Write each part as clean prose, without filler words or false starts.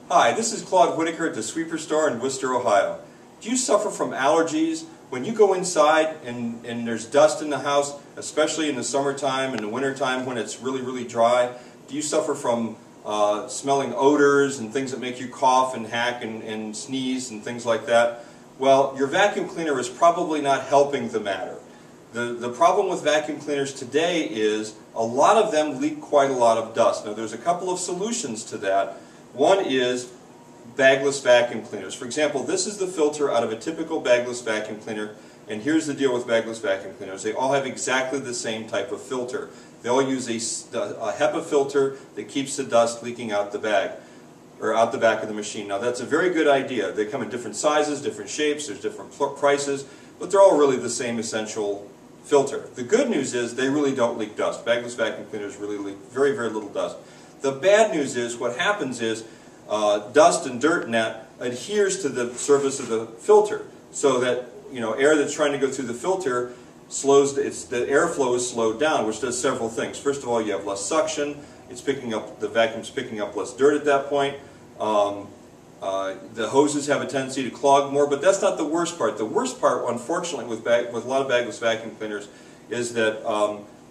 Hi, this is Claude Whitaker at the Sweeper Store in Wooster, Ohio. Do you suffer from allergies? When you go inside and there's dust in the house, especially in the summertime and the wintertime when it's really dry, do you suffer from smelling odors and things that make you cough and hack and sneeze and things like that? Well, your vacuum cleaner is probably not helping the matter. The problem with vacuum cleaners today is a lot of them leak quite a lot of dust. Now there's a couple of solutions to that. One is bagless vacuum cleaners. For example, this is the filter out of a typical bagless vacuum cleaner, and here's the deal with bagless vacuum cleaners. They all have exactly the same type of filter. They all use a HEPA filter that keeps the dust leaking out the bag, or out the back of the machine. Now that's a very good idea. They come in different sizes, different shapes, there's different prices, but they're all really the same essential filter. The good news is they really don't leak dust. Bagless vacuum cleaners really leak very little dust. The bad news is what happens is dust and dirt and that adheres to the surface of the filter, so that air that's trying to go through the filter the airflow is slowed down, which does several things. First of all, you have less suction. The vacuum's picking up less dirt at that point. The hoses have a tendency to clog more, but that's not the worst part. The worst part, unfortunately, with a lot of bagless vacuum cleaners is that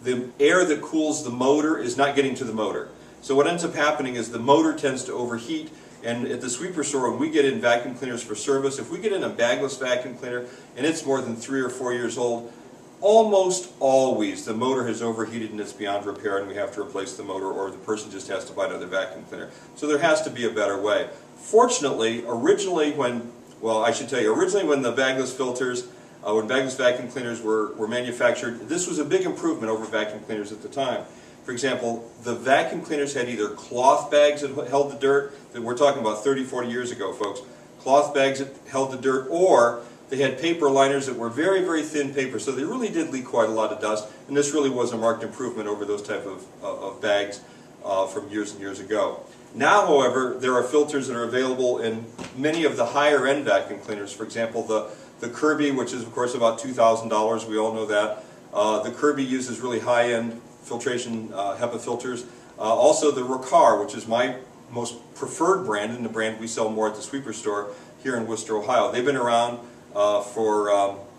the air that cools the motor is not getting to the motor. So what ends up happening is the motor tends to overheat, and at the Sweeper Store, when we get in vacuum cleaners for service, if we get in a bagless vacuum cleaner and it's more than 3 or 4 years old, almost always the motor has overheated and it's beyond repair and we have to replace the motor, or the person just has to buy another vacuum cleaner. So there has to be a better way. Fortunately, originally when the bagless filters, when bagless vacuum cleaners were manufactured, this was a big improvement over vacuum cleaners at the time. For example, the vacuum cleaners had either cloth bags that held the dirt, that we're talking about 30, 40 years ago, folks, cloth bags that held the dirt, or they had paper liners that were very thin paper, so they really did leak quite a lot of dust, and this really was a marked improvement over those type of bags from years and years ago. Now, however, there are filters that are available in many of the higher end vacuum cleaners. For example, the Kirby, which is of course about $2,000, we all know that. The Kirby uses really high-end filtration HEPA filters. Also the Riccar, which is my most preferred brand and the brand we sell more at the Sweeper Store here in Wooster, Ohio. They've been around for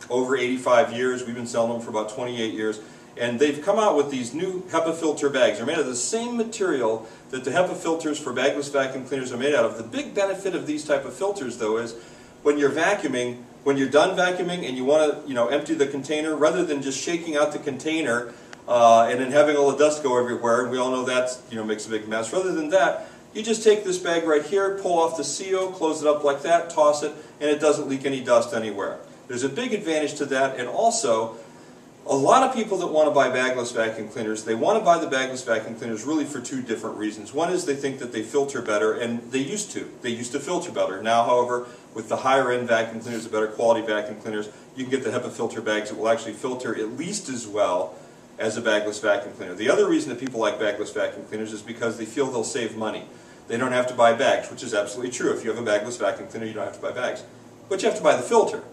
over 85 years. We've been selling them for about 28 years. And they've come out with these new HEPA filter bags. They're made of the same material that the HEPA filters for bagless vacuum cleaners are made out of. The big benefit of these type of filters, though, is when you're vacuuming, when you're done vacuuming and you want to empty the container, rather than just shaking out the container and then having all the dust go everywhere, and we all know that makes a big mess. Rather than that, you just take this bag right here, pull off the seal, close it up like that, toss it, and it doesn't leak any dust anywhere. There's a big advantage to that, and also a lot of people that want to buy bagless vacuum cleaners, they want to buy the bagless vacuum cleaners really for two different reasons. One is they think that they filter better, and they used to. They used to filter better. Now, however, with the higher end vacuum cleaners, the better quality vacuum cleaners, you can get the HEPA filter bags that will actually filter at least as well as a bagless vacuum cleaner. The other reason that people like bagless vacuum cleaners is because they feel they'll save money. They don't have to buy bags, which is absolutely true. If you have a bagless vacuum cleaner, you don't have to buy bags. But you have to buy the filter.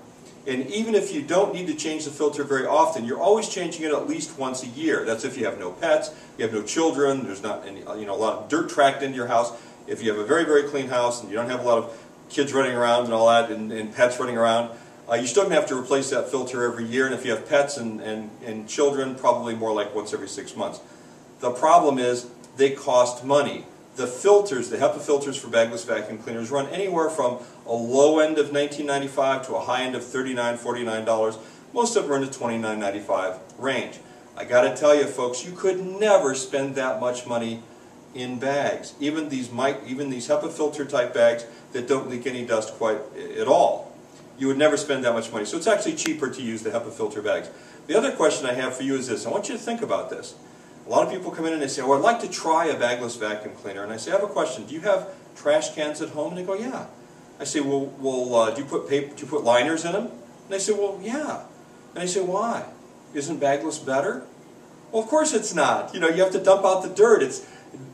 And even if you don't need to change the filter very often, you're always changing it at least once a year. That's if you have no pets, you have no children, there's not any, a lot of dirt tracked into your house. If you have a very clean house and you don't have a lot of kids running around and all that, and pets running around, you're still going to have to replace that filter every year. And if you have pets and children, probably more like once every 6 months. The problem is they cost money. The filters, the HEPA filters for bagless vacuum cleaners, run anywhere from a low end of $19.95 to a high end of $39, $49. Most of them are in the $29.95 range. I got to tell you, folks, you could never spend that much money in bags. Even these HEPA filter type bags that don't leak any dust quite at all. You would never spend that much money. So it's actually cheaper to use the HEPA filter bags. The other question I have for you is this. I want you to think about this. A lot of people come in and they say, oh, I'd like to try a bagless vacuum cleaner. And I say, I have a question. Do you have trash cans at home? And they go, yeah. I say, well, do you put liners in them? And they say, well, yeah. And I say, why? Isn't bagless better? Well, of course it's not. You have to dump out the dirt.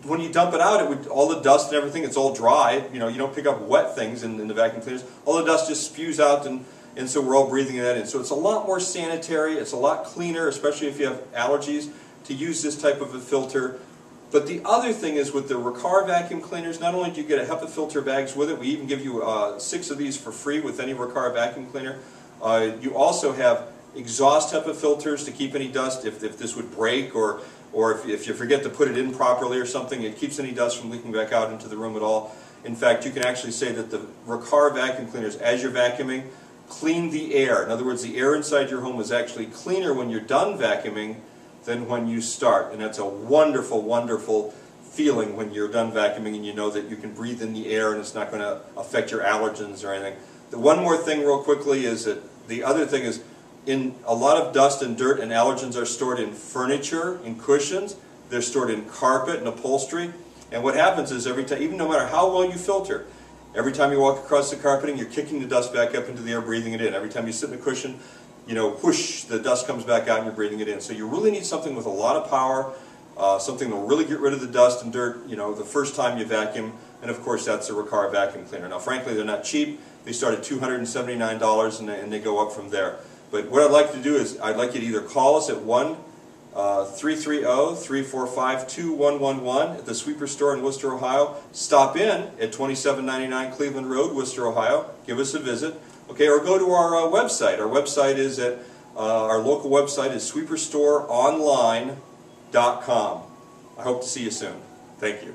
When you dump it out, all the dust and everything, it's all dry. You don't pick up wet things in the vacuum cleaners. All the dust just spews out, and so we're all breathing that in. So it's a lot more sanitary. It's a lot cleaner, especially if you have allergies, to use this type of a filter But the other thing is with the Riccar vacuum cleaners, not only do you get a HEPA filter bags with it, we even give you 6 of these for free with any Riccar vacuum cleaner. You also have exhaust HEPA filters to keep any dust if this would break, or if you forget to put it in properly or something, it keeps any dust from leaking back out into the room at all. In fact, you can actually say that the Riccar vacuum cleaners, as you're vacuuming, clean the air. In other words, the air inside your home is actually cleaner when you're done vacuuming than when you start. And that's a wonderful, wonderful feeling when you're done vacuuming and you know that you can breathe in the air and it's not going to affect your allergens or anything. The one more thing real quickly is that the other thing is, in a lot of dust and dirt and allergens are stored in furniture, in cushions, they're stored in carpet and upholstery. And what happens is every time, even no matter how well you filter, every time you walk across the carpeting, you're kicking the dust back up into the air, breathing it in. Every time you sit in a cushion, you know, whoosh, the dust comes back out and you're breathing it in. So you really need something with a lot of power, something that will really get rid of the dust and dirt, you know, the first time you vacuum. And of course, that's a Riccar vacuum cleaner. Now, frankly, they're not cheap. They start at $279 and they go up from there. But what I'd like to do is, I'd like you to either call us at 1-330-345-2111 at the Sweeper store in Wooster, Ohio. Stop in at 2799 Cleveland Road, Wooster, Ohio. Give us a visit. Okay, or go to our website. Our website is at, our local website is sweeperstoreonline.com. I hope to see you soon. Thank you.